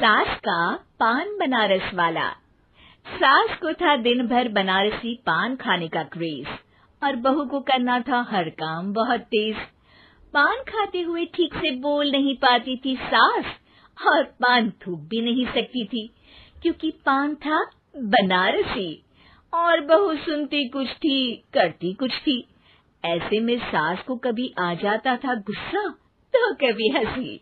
सास का पान बनारस वाला। सास को था दिन भर बनारसी पान खाने का क्रेज और बहू को करना था हर काम बहुत तेज। पान खाते हुए ठीक से बोल नहीं पाती थी सास और पान थूक भी नहीं सकती थी क्योंकि पान था बनारसी और बहू सुनती कुछ थी करती कुछ थी। ऐसे में सास को कभी आ जाता था गुस्सा तो कभी हंसी।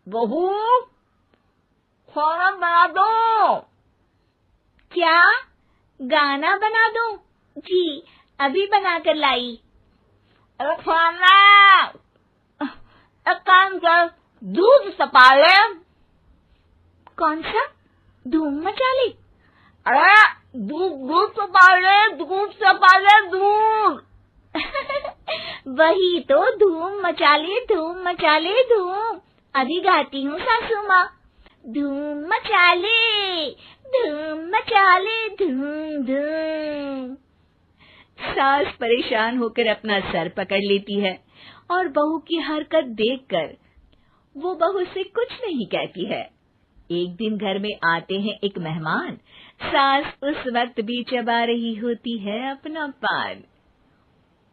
बहू, खाना बना दो। क्या गाना बना दूं? जी अभी बना कर लाई। अरे खाना, एक काम कर, दूध तपा ले। कौन सा? धूम मचा ली? अरे दूध तपा ले, दूध तपा ले, दूध। वही तो, धूम मचा ले, धूम मचा ले, धूम। अभी गाती हूँ सासू माँ। धूम मचा ले, धूम मचा ले, धूम धूम। सास परेशान होकर अपना सर पकड़ लेती है और बहू की हरकत देखकर वो बहू से कुछ नहीं कहती है। एक दिन घर में आते हैं एक मेहमान। सास उस वक्त भी चबा रही होती है अपना पान।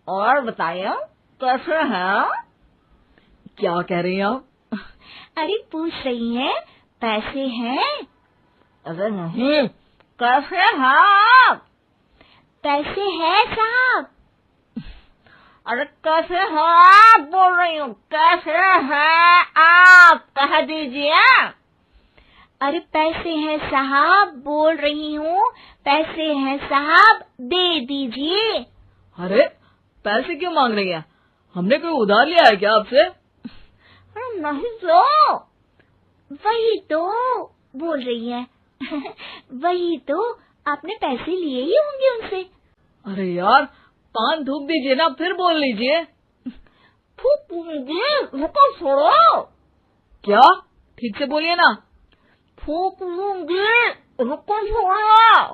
और बताइए कैसे हैं? क्या कह रही हैं आप? अरे पूछ रही हैं पैसे हैं? अरे नहीं, कैसे हैं आप? पैसे हैं साहब। अरे कैसे हैं आप बोल रही हूँ, कैसे हैं आप कह दीजिए। अरे पैसे हैं साहब बोल रही हूँ, पैसे हैं साहब दे दीजिए। अरे पैसे क्यों मांग रही हैं? हमने कोई उधार लिया है क्या आपसे? अरे नहीं तो। वही तो बोल रही है। वही तो, आपने पैसे लिए ही होंगे उनसे। अरे यार पान थूक दीजिए ना, फिर बोल लीजिए। थूक दीजिए, रुको छोड़ो। क्या? ठीक से बोलिए ना। थूक दूंगी, रुको छोड़ो।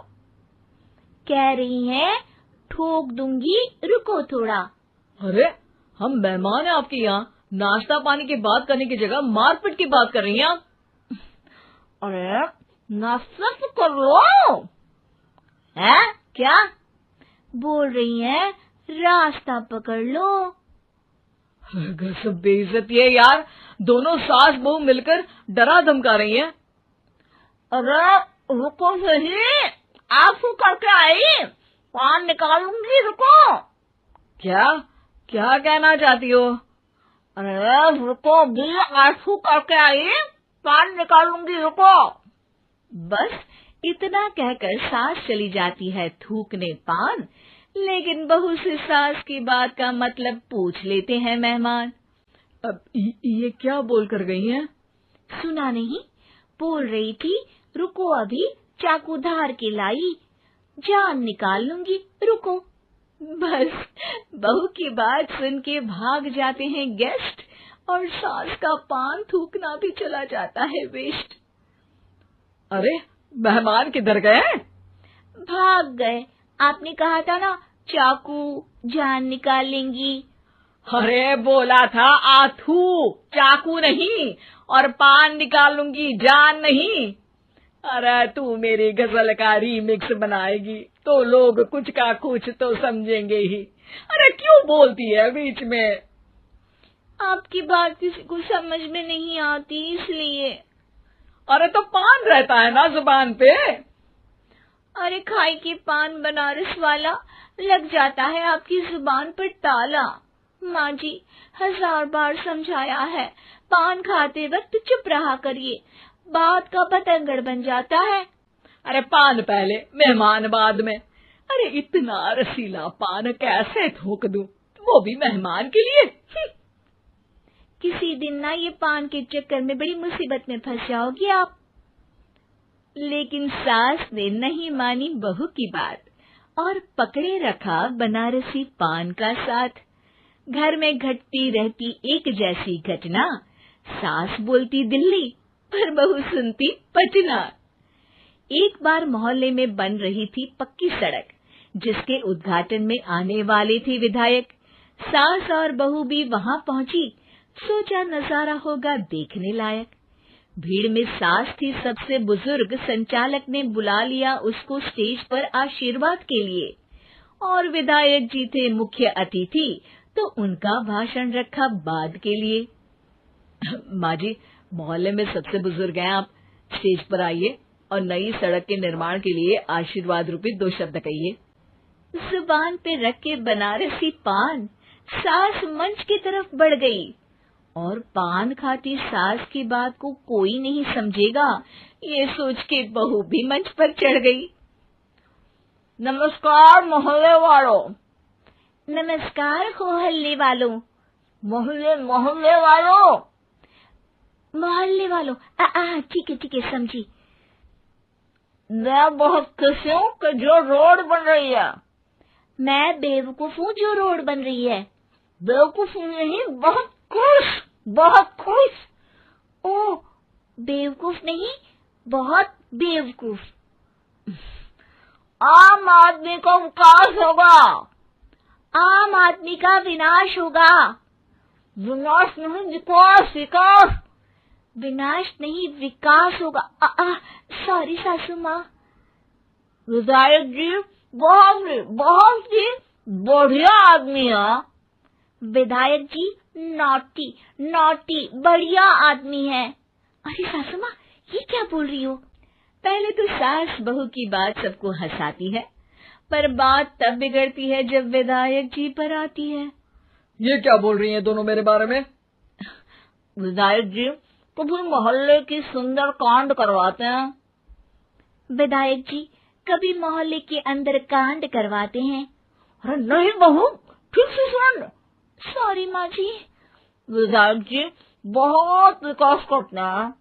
कह रही हैं ठोक दूंगी, रुको थोड़ा। अरे हम मेहमान हैं आपके यहाँ, नाश्ता पानी की बात करने की जगह मारपीट की बात कर रही हैं आप। अरे नाश्ता तो कर लो। है क्या बोल रही हैं? रास्ता पकड़ लो। गजब बेइज्जती है यार, दोनों सास बहू मिलकर डरा धमका रही हैं। अरे रुको सही, आंसू करके आई, पान निकालूंगी, रुको। क्या क्या कहना चाहती हो? अरे रुको भी, आंसू करके आई, पान निकालूंगी, रुको। बस इतना कहकर सास चली जाती है थूकने पान, लेकिन बहू से सास की बात का मतलब पूछ लेते हैं मेहमान। अब ये क्या बोल कर गई हैं? सुना नहीं? बोल रही थी रुको अभी चाकू धार के लाई, जान निकाल लूंगी, रुको। बस बहू की बात सुन के भाग जाते हैं गेस्ट और सास का पान थूकना भी चला जाता है वेस्ट। अरे मेहमान किधर गए? भाग गए। आपने कहा था ना चाकू जान निकाल लेंगी। अरे बोला था आथू, चाकू नहीं, और पान निकाल लूंगी, जान नहीं। अरे तू मेरी गजल का रीमिक्स बनाएगी तो लोग कुछ का कुछ तो समझेंगे ही। अरे क्यों बोलती है बीच में? आपकी बात किसी को समझ में नहीं आती इसलिए। अरे तो पान रहता है ना जुबान पे। अरे खाई के पान बनारस वाला, लग जाता है आपकी जुबान पर ताला। माँ जी 1000 बार समझाया है, पान खाते वक्त चुप रहा करिए, बात का बतंगड़ बन जाता है। अरे पान पहले मेहमान बाद में। अरे इतना रसीला पान कैसे थूक दूं, वो भी मेहमान के लिए। किसी दिन ना ये पान के चक्कर में बड़ी मुसीबत में फंस जाओगी आप। लेकिन सास ने नहीं मानी बहू की बात और पकड़े रखा बनारसी पान का साथ। घर में घटती रहती एक जैसी घटना, सास बोलती दिल्ली पर बहू सुनती पटना। एक बार मोहल्ले में बन रही थी पक्की सड़क, जिसके उद्घाटन में आने वाले थे विधायक। सास और बहू भी वहां पहुंची। सोचा नजारा होगा देखने लायक। भीड़ में सास थी सबसे बुजुर्ग। संचालक ने बुला लिया उसको स्टेज पर आशीर्वाद के लिए, और विधायक जी थे मुख्य अतिथि, तो उनका भाषण रखा बाद के लिए। माँ जी, मोहल्ले में सबसे बुजुर्ग हैं आप, स्टेज पर आइए और नई सड़क के निर्माण के लिए आशीर्वाद रूपी 2 शब्द कहिए। जुबान पे रख के बनारसी पान सास मंच की तरफ बढ़ गई, और पान खाती सास की बात को कोई नहीं समझेगा, ये सोच के बहू भी मंच पर चढ़ गई। नमस्कार मोहल्ले वालों। नमस्कार मोहल्ले वालों। मोहल्ले वालों। मोहल्ले वालों, ठीक है समझी। मैं बहुत खुश हूँ कि जो रोड बन रही है। मैं बेवकूफ हूँ जो रोड बन रही है। बेवकूफ नहीं, बहुत खुश। ओह, बेवकूफ नहीं, बहुत बेवकूफ। आम आदमी का विकास होगा। आम आदमी का विनाश होगा। विनाश नहीं, विकास। विनाश नहीं, विकास होगा। सॉरी सासू माँ। विधायक जी बहुत ही बढ़िया आदमी है। विधायक जी नॉटी बढ़िया आदमी है। अरे सासू माँ, ये क्या बोल रही हो? पहले तो सास बहू की बात सबको हंसाती है, पर बात तब बिगड़ती है जब विधायक जी पर आती है। ये क्या बोल रही हैं दोनों मेरे बारे में? विधायक जी कभी मोहल्ले की सुंदर कांड करवाते हैं। विधायक जी कभी मोहल्ले के अंदर कांड करवाते हैं। अरे नहीं बहू, ठीक से सुन। सॉरी माँ जी। विधायक जी बहुत विकास करते हैं।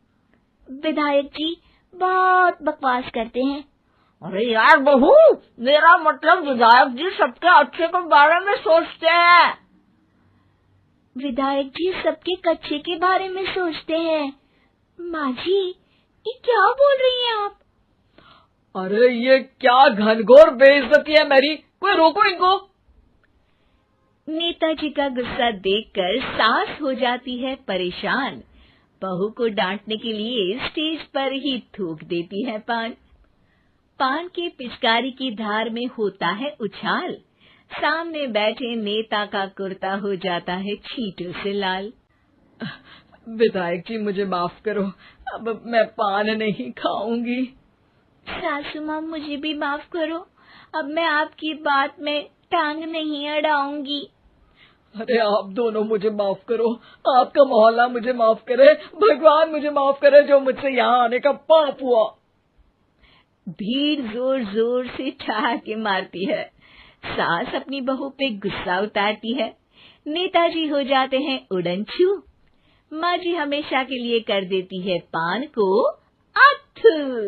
विधायक जी बहुत बकवास करते हैं। अरे यार बहू, मेरा मतलब विधायक जी सबके अच्छे के बारे में सोचते हैं। विधायक जी सबके कच्चे के बारे में सोचते हैं। माँ जी, ये क्या बोल रही हैं आप? अरे ये क्या घनघोर बेइज्जती है मेरी, कोई रोको इनको। नेताजी का गुस्सा देखकर सास हो जाती है परेशान। बहू को डांटने के लिए स्टेज पर ही थूक देती है पान के पिचकारी की धार में होता है उछाल। सामने बैठे नेता का कुर्ता हो जाता है छींटों से लाल। विधायक जी मुझे माफ करो, अब मैं पान नहीं खाऊंगी। सासू माँ मुझे भी माफ करो, अब मैं आपकी बात में टांग नहीं अड़ाऊंगी। अरे आप दोनों मुझे माफ करो, आपका मोहल्ला मुझे माफ करे, भगवान मुझे माफ करे जो मुझसे यहाँ आने का पाप हुआ। भीड़ जोर जोर से ठहाके मारती है। सास अपनी बहू पे गुस्सा उतारती है। नेताजी हो जाते हैं उड़नछू। माँ जी हमेशा के लिए कर देती है पान को अत्थू।